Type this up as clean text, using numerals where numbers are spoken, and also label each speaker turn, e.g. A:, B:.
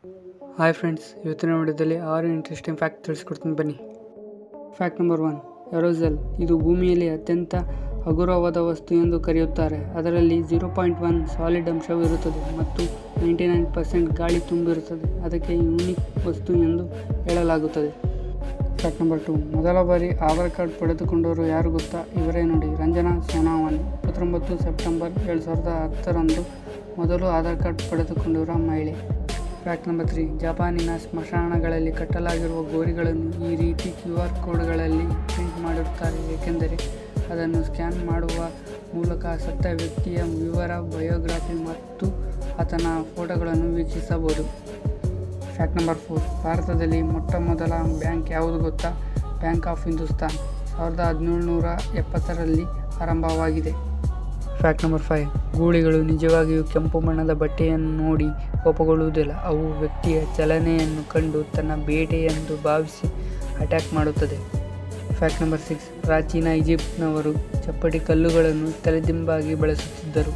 A: Hi friends, ಇವತ್ತಿನ ವಿಡಿಯೋದಲ್ಲಿ 6 interesting fact ತಿಳಿಸ್ಕೊಡ್ತೀನಿ ಬನ್ನಿ. ಫ್ಯಾಕ್ಟ್ ನಂಬರ್ 1, ಏರೋಸೆಲ್ ಇದು ಭೂಮಿಯಲ್ಲಿ ಅತ್ಯಂತ ಹಗುರವಾದ ವಸ್ತು ಎಂದು ಕರೆಯುತ್ತಾರೆ. ಅದರಲ್ಲಿ 0.1 ಸಾಲಿಡ್ ಅಂಶವು ಇರುತ್ತದೆ ಮತ್ತು 99% ಗಾಳಿ ತುಂಬಿರುತ್ತದೆ. ಅದಕ್ಕೆ ಯೂನಿಕ್ ವಸ್ತು ಎಂದು ಹೇಳಲಾಗುತ್ತದೆ. ಫ್ಯಾಕ್ಟ್ ನಂಬರ್ 2, ಮೊದಲ ಬಾರಿ ಆಧಾರ್ ಕಾರ್ಡ್ ಪಡೆದುಕೊಂಡವರು ಯಾರು ಗೊತ್ತಾ? ಇವರೇ ನೋಡಿ, ರಂಜನಾ ಸೋನಾವಾನಿ. 29 ಸೆಪ್ಟೆಂಬರ್ 2010 ಮೊದಲು ಆಧಾರ್ ಕಾರ್ಡ್ ಪಡೆದುಕೊಂಡಿರುವ ಮಹಿಳೆ. ಫ್ಯಾಕ್ಟ್ ನಂಬರ್ 3, ಜಪಾನಿನ ಸ್ಮಶಾನಗಳಲ್ಲಿ ಕಟ್ಟಲಾಗಿರುವ ಗೋರಿಗಳನ್ನು ಈ ರೀತಿ QR ಕೋಡ್ಗಳಲ್ಲಿ ಪ್ರಿಂಟ್ ಮಾಡಿರುತ್ತಾರೆ, ಏಕೆಂದರೆ ಅದನ್ನು ಸ್ಕ್ಯಾನ್ ಮಾಡುವ ಮೂಲಕ ಸತ್ತ ವ್ಯಕ್ತಿಯ ವಿವರ, ಬಯೋಗ್ರಫಿ ಮತ್ತು ಆತನ ಫೋಟೋಗಳನ್ನು ವೀಕ್ಷಿಸಬಹುದು. ಫ್ಯಾಕ್ಟ್ ನಂಬರ್ 4, ಭಾರತದಲ್ಲಿ ಮೊಟ್ಟ ಮೊದಲ ಬ್ಯಾಂಕ್ ಯಾವುದು ಗೊತ್ತಾ? ಬ್ಯಾಂಕ್ ಆಫ್ ಹಿಂದೂಸ್ತಾನ್ 1770ರಲ್ಲಿ ಆರಂಭವಾಗಿದೆ. ಫ್ಯಾಕ್ಟ್ ನಂಬರ್ 5, ಗೂಳಿಗಳು ನಿಜವಾಗಿಯೂ ಕೆಂಪು ಬಣ್ಣದ ಬಟ್ಟೆಯನ್ನು ನೋಡಿ ಕೋಪಗೊಳ್ಳುವುದಿಲ್ಲ. ಅವು ವ್ಯಕ್ತಿಯ ಚಲನೆಯನ್ನು ಕಂಡು ತನ್ನ ಬೇಟೆ ಎಂದು ಭಾವಿಸಿ ಅಟ್ಯಾಕ್ ಮಾಡುತ್ತದೆ. ಫ್ಯಾಕ್ಟ್ ನಂಬರ್ 6, ಪ್ರಾಚೀನ ಈಜಿಪ್ಟ್ನವರು ಚಪ್ಪಡಿ ಕಲ್ಲುಗಳನ್ನು ತಲೆದಿಂಬಾಗಿ ಬಳಸುತ್ತಿದ್ದರು.